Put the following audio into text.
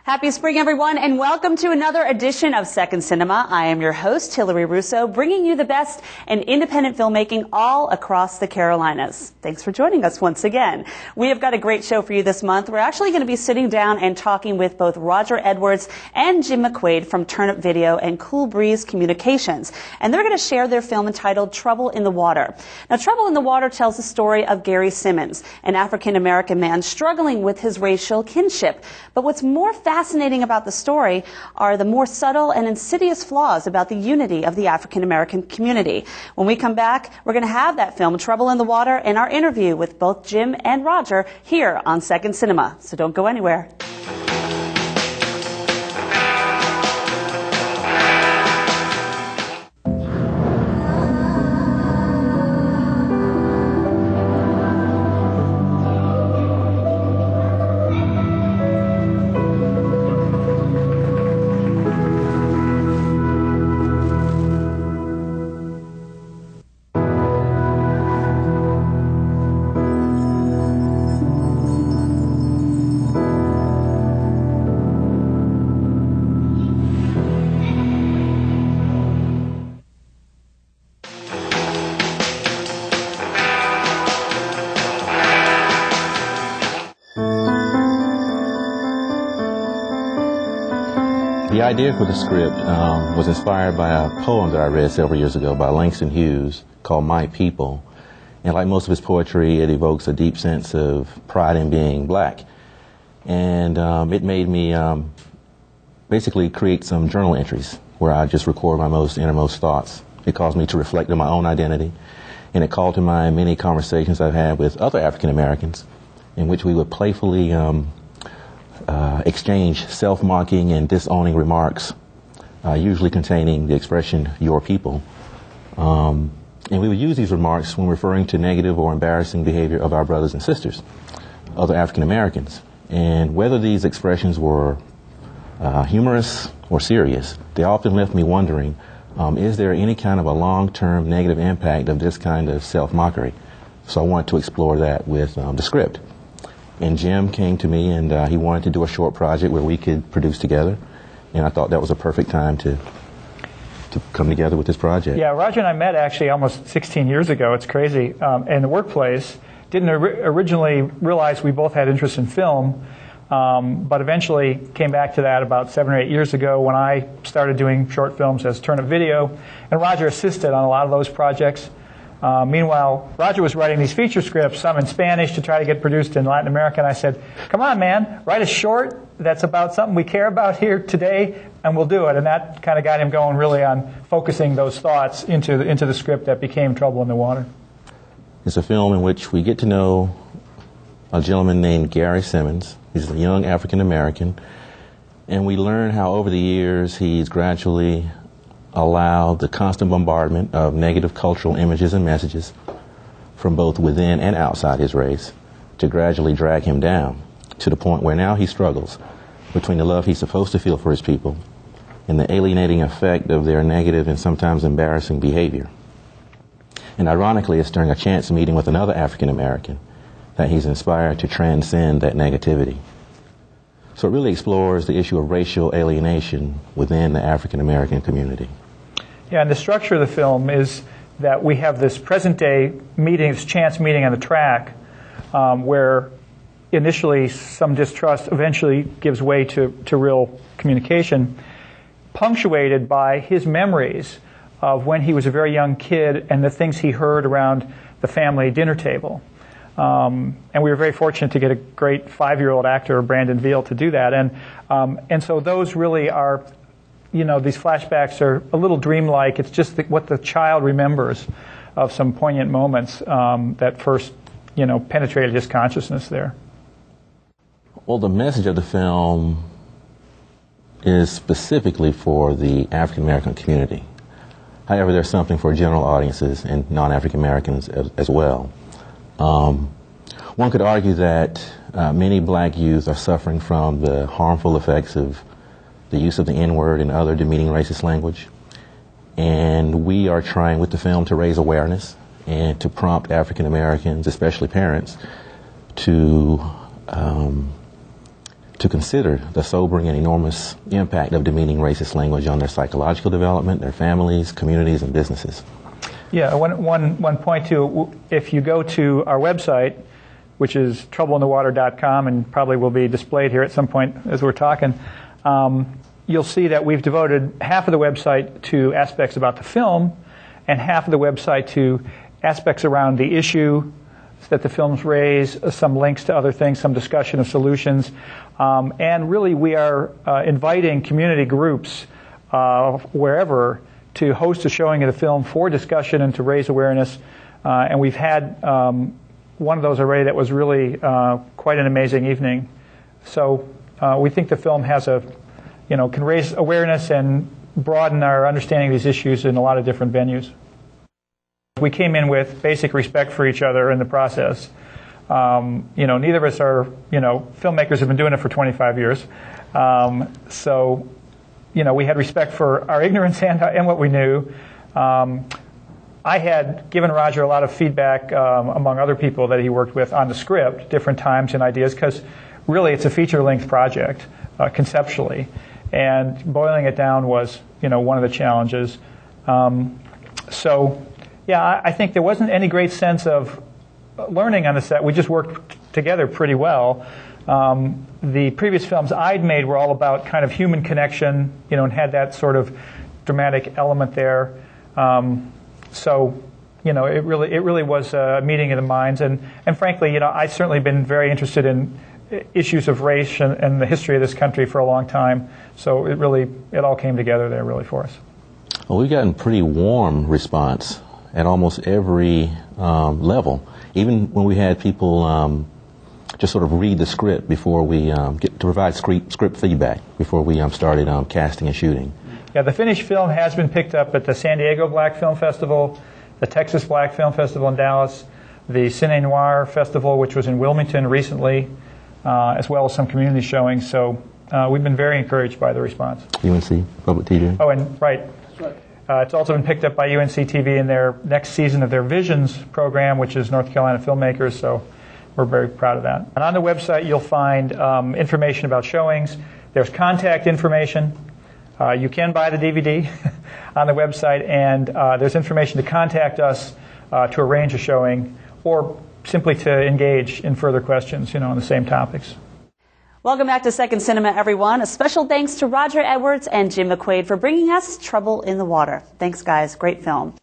Happy spring, everyone, and welcome to another edition of Second Cinema. I am your host, Hillary Russo, bringing you the best in independent filmmaking all across the Carolinas. Thanks for joining us once again. We have got a great show for you this month. We're actually going to be sitting down and talking with both Roger Edwards and Jim McQuaid from Turnip Video and Cool Breeze Communications. And they're going to share their film entitled Trouble in the Water. Now, Trouble in the Water tells the story of Gary Simmons, an African-American man struggling with his racial kinship. But what's more fascinating about the story are the more subtle and insidious flaws about the unity of the African-American community. When we come back, we're going to have that film, Trouble in the Water, and our interview with both Jim and Roger here on Second Cinema. So don't go anywhere. The idea for the script was inspired by a poem that I read several years ago by Langston Hughes called My People. And like most of his poetry, it evokes a deep sense of pride in being black. And it made me basically create some journal entries where I just record my most innermost thoughts. It caused me to reflect on my own identity. And it called to mind many conversations I've had with other African Americans in which we would playfully exchange self-mocking and disowning remarks, usually containing the expression, your people. And we would use these remarks when referring to negative or embarrassing behavior of our brothers and sisters, other African Americans. And whether these expressions were humorous or serious, they often left me wondering, is there any kind of a long-term negative impact of this kind of self-mockery? So I wanted to explore that with the script. And Jim came to me and he wanted to do a short project where we could produce together. And I thought that was a perfect time to come together with this project. Yeah, Roger and I met actually almost 16 years ago. It's crazy. In the workplace. Didn't originally realize we both had interest in film, but eventually came back to that about 7 or 8 years ago when I started doing short films as Turnip Video. And Roger assisted on a lot of those projects. Meanwhile, Roger was writing these feature scripts, some in Spanish to try to get produced in Latin America, and I said, come on, man, write a short that's about something we care about here today, and we'll do it. And that kind of got him going really on focusing those thoughts into the script that became Trouble in the Water. It's a film in which we get to know a gentleman named Gary Simmons. He's a young African American, and we learn how over the years he's gradually allowed the constant bombardment of negative cultural images and messages from both within and outside his race to gradually drag him down to the point where now he struggles between the love he's supposed to feel for his people and the alienating effect of their negative and sometimes embarrassing behavior. And ironically, it's during a chance meeting with another African American that he's inspired to transcend that negativity. So it really explores the issue of racial alienation within the African American community. Yeah, and the structure of the film is that we have this present-day meeting, this chance meeting on the track, where initially some distrust eventually gives way to real communication, punctuated by his memories of when he was a very young kid and the things he heard around the family dinner table. And we were very fortunate to get a great 5-year-old actor, Brandon Veal, to do that. And so those really are, these flashbacks are a little dreamlike. It's just what the child remembers of some poignant moments that first, penetrated his consciousness there. Well, the message of the film is specifically for the African American community. However, there's something for general audiences and non-African Americans as well. One could argue that many black youth are suffering from the harmful effects of the use of the N-word and other demeaning racist language. And we are trying with the film to raise awareness and to prompt African Americans, especially parents, to to consider the sobering and enormous impact of demeaning racist language on their psychological development, their families, communities, and businesses. Yeah, one point too, if you go to our website, which is troubleinthewater.com and probably will be displayed here at some point as we're talking, you'll see that we've devoted half of the website to aspects about the film and half of the website to aspects around the issue that the films raise, some links to other things, some discussion of solutions. And really we are inviting community groups wherever to host a showing of the film for discussion and to raise awareness. And we've had one of those already that was really quite an amazing evening. So we think the film has can raise awareness and broaden our understanding of these issues in a lot of different venues. We came in with basic respect for each other in the process. Neither of us are, filmmakers have been doing it for 25 years. So we had respect for our ignorance and what we knew. I had given Roger a lot of feedback, among other people that he worked with, on the script, different times and ideas, because really it's a feature-length project, conceptually. And boiling it down was, one of the challenges. I think there wasn't any great sense of learning on the set. We just worked together pretty well. The previous films I'd made were all about kind of human connection, and had that sort of dramatic element there. It really was a meeting of the minds. And frankly, I've certainly been very interested in issues of race and the history of this country for a long time. So it all came together there really for us. Well, we've gotten pretty warm response at almost every level. Even when we had people just sort of read the script before we get to provide script feedback before we started casting and shooting. Yeah, the finished film has been picked up at the San Diego Black Film Festival, the Texas Black Film Festival in Dallas, the Cine Noir Festival, which was in Wilmington recently, as well as some community showings. So we've been very encouraged by the response. UNC Public TV. Oh, and right. It's also been picked up by UNC TV in their next season of their Visions program, which is North Carolina filmmakers, so we're very proud of that. And on the website, you'll find information about showings. There's contact information. You can buy the DVD on the website, and there's information to contact us to arrange a showing or simply to engage in further questions, on the same topics. Welcome back to Second Cinema, everyone. A special thanks to Roger Edwards and Jim McQuaid for bringing us Trouble in the Water. Thanks, guys. Great film.